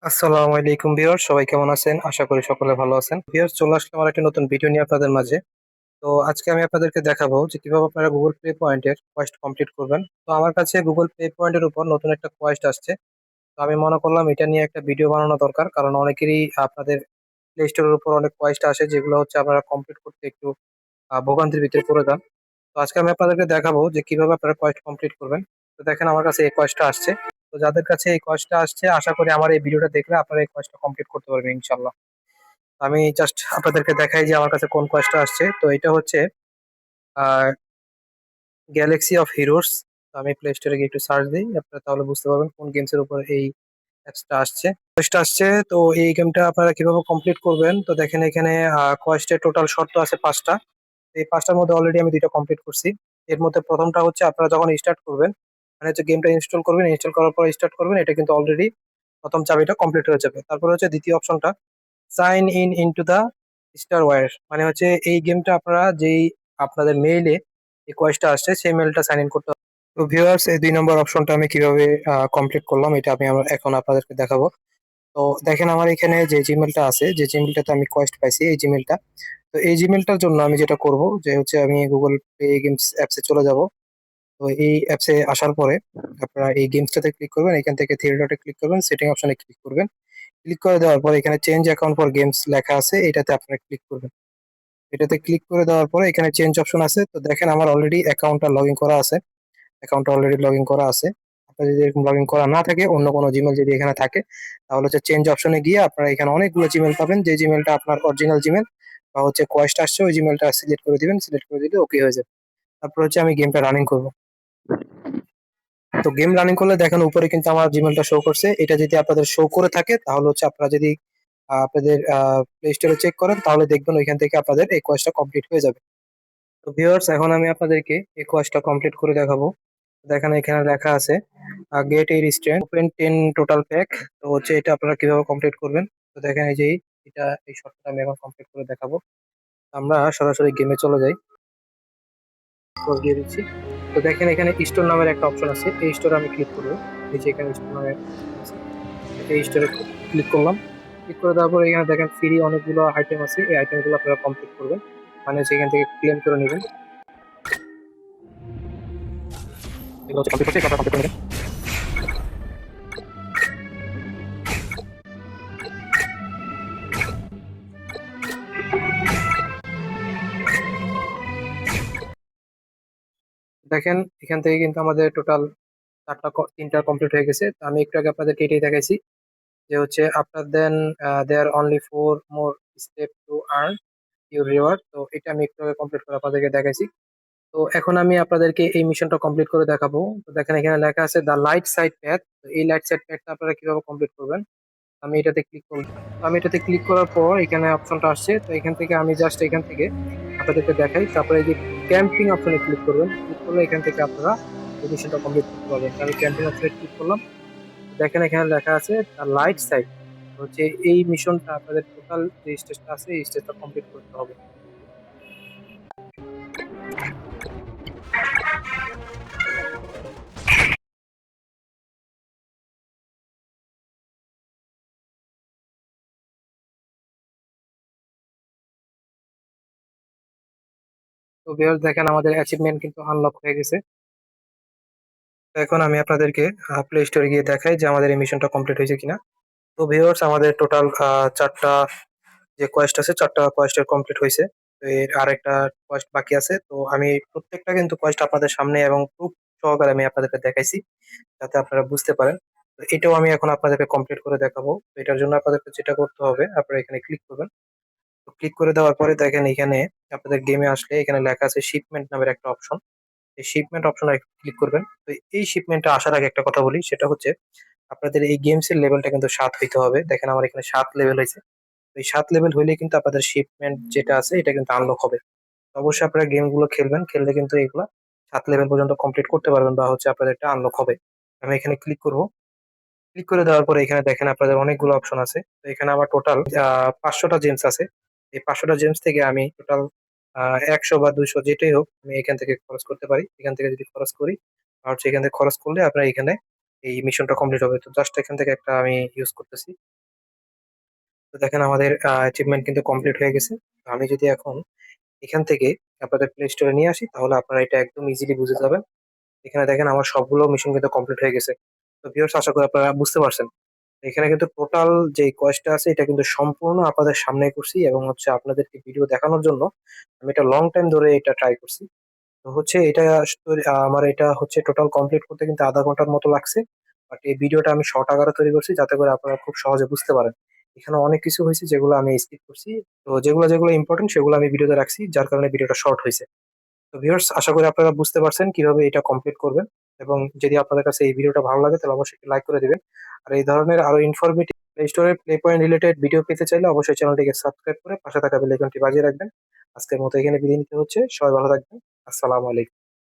আসসালামু আলাইকুম ভিউয়ার্স, সবাই কেমন আছেন? আশা করি সকলে ভালো আছেন। ভিউয়ার্স, চলে আসলাম আর একটা নতুন ভিডিও নিয়ে আপনাদের মাঝে। তো আজকে আমি আপনাদেরকে দেখাবো যে কিভাবে আপনারা গুগল প্লে পয়েন্টের কোয়েস্ট কমপ্লিট করবেন। তো আমার কাছে গুগল প্লে পয়েন্টের উপর নতুন একটা কোয়েস্ট আসছে। তো আমি মনে করলাম এটা নিয়ে একটা ভিডিও বানানো দরকার, কারণ অনেকেরই আপনাদের প্লে স্টোরের উপর অনেক কোয়েস্ট আসে যেগুলো হচ্ছে আপনারা কমপ্লিট করতে একটু ভোগান্তির ভিতরে পড়ে যান। তো আজকে আমি আপনাদেরকে দেখাবো যে কিভাবে আপনারা কোয়েস্ট কমপ্লিট করবেন। তো দেখেন আমার কাছে এই কোয়েস্টটা আসছে। তো যাদের কাছে এই কোয়েস্টটা আসছে, আশা করি আমার এই ভিডিওটা দেখলে আপনারা এই কোয়েস্টটা কমপ্লিট করতে পারবেন ইনশাল্লাহ। আমি জাস্ট আপনাদেরকে দেখাই যে আমার কাছে কোন কোয়েস্টটা আসছে। তো এটা হচ্ছে আহ গ্যালাক্সি অফ হিরোস। তো আমি প্লে স্টোরে গিয়ে একটু সার্চ দিই, আপনারা তাহলে বুঝতে পারবেন কোন গেমসের উপর এই অ্যাপসটা আসছে। কোয়েস্টটা আসছে, তো এই গেমটা আপনারা কিভাবে কমপ্লিট করবেন। তো দেখেন এখানে কোয়েস্টের টোটাল শর্ত আছে 5টা। এই 5টার মধ্যে অলরেডি আমি 2টা কমপ্লিট করছি। এর মধ্যে প্রথমটা হচ্ছে আপনারা যখন স্টার্ট করবেন, মানে হচ্ছে গেমটা ইনস্টল করবেন, ইনস্টল করার পর স্টার্ট করবেন, এটা কিন্তু অলরেডি প্রথম চাবিটা কমপ্লিট হয়ে যাবে। তারপর হচ্ছে দ্বিতীয় অপশনটা, sign in into the star war, মানে হচ্ছে এই গেমটা আপনারা যেই আপনাদের মেইলে এই কোয়েস্টটা আসছে সেই মেইলটা সাইন ইন করতে হবে। তো ভিউয়ার্স, এই 2 নম্বর অপশনটা আমি কিভাবে কমপ্লিট করলাম এটা আমি এখন আপনাদেরকে দেখাবো। তো দেখেন আমার এখানে যে জিমেলটা আছে, যে জিমেলটাতে আমি কোয়েস্ট পাইছি, এই জিমেলটা। তো এই জিমেলটার জন্য আমি যেটা করব যে হচ্ছে আমি গুগল প্লে গেমস অ্যাপসে চলে যাব। তো এই অ্যাপসে আসার পরে আপনারা এই গেমসটাতে ক্লিক করবেন, এখান থেকে থ্রি ডটে ক্লিক করবেন, সেটিং অপশনে ক্লিক করবেন। ক্লিক করে দেওয়ার পর এখানে চেঞ্জ অ্যাকাউন্ট ফর গেমস লেখা আছে, এটাতে আপনারা ক্লিক করবেন। এটাতে ক্লিক করে দেওয়ার পরে এখানে চেঞ্জ অপশন আছে। তো দেখেন আমার অলরেডি অ্যাকাউন্টটা লগ ইন করা আছে, অ্যাকাউন্টটা অলরেডি লগ ইন করা আছে। আপনার যদি এরকম লগ ইন করা না থাকে, অন্য কোনো জিমেল যদি এখানে থাকে, তাহলে হচ্ছে চেঞ্জ অপশনে গিয়ে আপনারা এখানে অনেকগুলো জিমেল পাবেন। যে জিমেলটা আপনার অরিজিনাল জিমেল বা হচ্ছে কোয়েস্ট আসছে, ওই জিমেলটা সিলেক্ট করে দিবেন, সিলেক্ট করে দিলে ওকে হয়ে যাবে। তারপর হচ্ছে আমি গেমটা রানিং করব। তো গেম রানিং করলে দেখেন উপরে কিন্তু আমার জিমেলটা শো করছে। এটা যদি আপনাদের শো করে থাকে তাহলে হচ্ছে আপনারা যদি আপনাদের প্লে স্টোরে চেক করেন, তাহলে দেখবেন ওইখান থেকে আপনাদের এই কোয়েস্টটা কমপ্লিট হয়ে যাবে। তো ভিউয়ার্স, এখন আমি আপনাদেরকে এই কোয়েস্টটা কমপ্লিট করে দেখাবো। দেখেন এখানে লেখা আছে গেট এ রেস্টুরেন্ট ওপেন 10 টোটাল প্যাক। তো হচ্ছে এটা আপনারা কিভাবে কমপ্লিট করবেন। তো দেখেন এই যে এটা, এই শর্টটা আমি এখন কমপ্লিট করে দেখাবো। আমরা সরাসরি গেমে চলে যাই, স্কোর দিয়ে দিচ্ছি। তো দেখেন এখানে স্টোর নামের একটা অপশন আছে, এই স্টোরে আমি ক্লিক করবো। এই যে এখানে স্টোর নামের অপশন আছে, এই স্টোরে ক্লিক করলাম। ক্লিক করে দেওয়ার পর এখানে দেখেন ফ্রি অনেকগুলো আইটেম আছে, এই আইটেমগুলো আপনারা কমপ্লিট করবেন, মানে সেখান থেকে ক্লেম করে নেবেন। এগুলো হচ্ছে কমপ্লিট করতে, এটা কমপ্লিট করে নেবেন। দেখেন এখান থেকে কিন্তু আমাদের টোটাল 3টা কমপ্লিট হয়ে গেছে। তো আমি একটু আগে আপনাদেরকে এটাই দেখাইছি যে হচ্ছে after then there only 4 more step to earn your reward. তো এটা আমি একটু আগে কমপ্লিট করে আপনাদেরকে দেখাইছি। তো এখন আমি আপনাদেরকে এই মিশনটা কমপ্লিট করে দেখাবো। তো দেখেন এখানে লেখা আছে দ্য লাইট সাইড প্যাথ। তো এই লাইট সাইড প্যাথটা আপনারা কিভাবে কমপ্লিট করবেন। আমি এটাতে ক্লিক করব। তো আমি এটাতে ক্লিক করার পর এখানে অপশনটা আসছে। তো এখান থেকে আমি জাস্ট এখান থেকে আপনাদেরকে দেখাই। তারপরে এই যে ক্যাম্পিং অপশনে ক্লিক করবেন, ক্লিক করলে এখান থেকে আপনারা এই মিশনটা কমপ্লিট করতে পারবেন। তো আমি ক্যাম্পিং অপশনে ক্লিক করলাম। দেখেন এখানে লেখা আছে দ্য লাইট সাইড। হচ্ছে এই মিশনটা আপনাদের টোটাল যে স্টেজটা আছে এই স্টেজটা কমপ্লিট করতে হবে। তো ভিউয়ার্স, দেখেন আমাদের অ্যাচিভমেন্ট কিন্তু আনলক হয়ে গেছে। তো এখন আমি আপনাদেরকে প্লে স্টোরে গিয়ে দেখাই যে আমাদের এই মিশনটা কমপ্লিট হয়েছে কিনা। তো ভিউয়ার্স, আমাদের টোটাল 4টা যে কোয়েস্ট আছে, 4টা কোয়েস্টের কমপ্লিট হয়েছে। তো এর আরেকটা কোয়েস্ট বাকি আছে। তো আমি প্রত্যেকটা কিন্তু কোয়েস্ট আপনাদের সামনে এবং প্রুফ সহকারে আমি আপনাদেরকে দেখাইছি, যাতে আপনারা বুঝতে পারেন। তো এটাও আমি এখন আপনাদেরকে কমপ্লিট করে দেখাবো। তো এটার জন্য আপনাদেরকে যেটা করতে হবে, আপনারা এখানে ক্লিক করবেন। তো ক্লিক করে দেওয়ার পরে দেখেন এখানে আপনাদের গেমে আসলে এখানে লেখা আছে শিপমেন্ট নামের একটা অপশন। এই শিপমেন্ট অপশনে ক্লিক করবেন। তো এই শিপমেন্টটা আসার আগে একটা কথা বলি, সেটা হচ্ছে আপনাদের এই গেমস এর লেভেলটা কিন্তু 7 হইতে হবে। দেখেন আমার এখানে 7 লেভেল হয়েছে। তো এই 7 লেভেল হইলে কিন্তু আপনাদের শিপমেন্ট যেটা আছে এটা কিন্তু আনলক হবে। তো অবশ্যই আপনারা গেম গুলো খেলবেন, খেললে কিন্তু এগুলা 7 লেভেল পর্যন্ত কমপ্লিট করতে পারবেন বা হচ্ছে আপনাদের এটা আনলক হবে। আমি এখানে ক্লিক করব। ক্লিক করে দেওয়ার পরে এখানে দেখেন আপনাদের অনেকগুলো অপশন আছে। তো এখানে আমার টোটাল 500টা জেমস আছে। এই 500টা জেমস থেকে আমি টোটাল 100 বা 200 যেটাই হোক আমি এখান থেকে খরচ করতে পারি। এখান থেকে যদি খরচ করি, আর হচ্ছে এখান থেকে খরচ করলে আপনার এখানে এই মিশনটা কমপ্লিট হবে। তো জাস্ট এখান থেকে একটা আমি ইউজ করতেছি। তো দেখেন আমাদের অ্যাচিভমেন্ট কিন্তু কমপ্লিট হয়ে গেছে। তো আমি যদি এখন এখান থেকে আপনাদের প্লে স্টোরে নিয়ে আসি, তাহলে আপনারা এটা একদম ইজিলি বুঝে যাবেন। এখানে দেখেন আমার সবগুলো মিশন কিন্তু কমপ্লিট হয়ে গেছে। তো ভিউয়ার্স, আশা করি আপনারা বুঝতে পারছেন। এখানে কিন্তু টোটাল যে কোয়েস্টটা আছে এটা কিন্তু সম্পূর্ণ আপনাদের সামনে করছি, এবং হচ্ছে আপনাদেরকে ভিডিও দেখানোর জন্য আমি এটা লং টাইম ধরে এটা ট্রাই করছি। তো হচ্ছে এটা আমার এটা হচ্ছে টোটাল কমপ্লিট করতে কিন্তু আধা ঘন্টার মতো লাগছে। বাট এই ভিডিওটা আমি শর্ট আকারে তৈরি করছি যাতে করে আপনারা খুব সহজে বুঝতে পারেন। এখানে অনেক কিছু হয়েছে যেগুলো আমি স্কিপ করছি। তো যেগুলো যেগুলো ইম্পর্টেন্ট সেগুলো আমি ভিডিওতে রাখছি, যার কারণে ভিডিওটা শর্ট হয়েছে। তো ভিউয়ার্স, আশা করি আপনারা বুঝতে পারছেন কিভাবে এটা কমপ্লিট করবেন। এবং যদি আপনাদের কাছে এই ভিডিওটা ভালো লাগে তাহলে অবশ্যই লাইক করে দিবেন। আর এই ধরনের আরো ইনফরমেটিভ প্লে স্টোরে প্লে পয়েন্ট রিলেটেড ভিডিও পেতে চাইলে অবশ্যই চ্যানেলটিকে সাবস্ক্রাইব করে পাশে থাকা বেল আইকনটি বাজিয়ে রাখবেন। আজকের মতো এখানে বিদায় নিতে হচ্ছে। সবাই ভালো থাকবেন। আসসালামু আলাইকুম।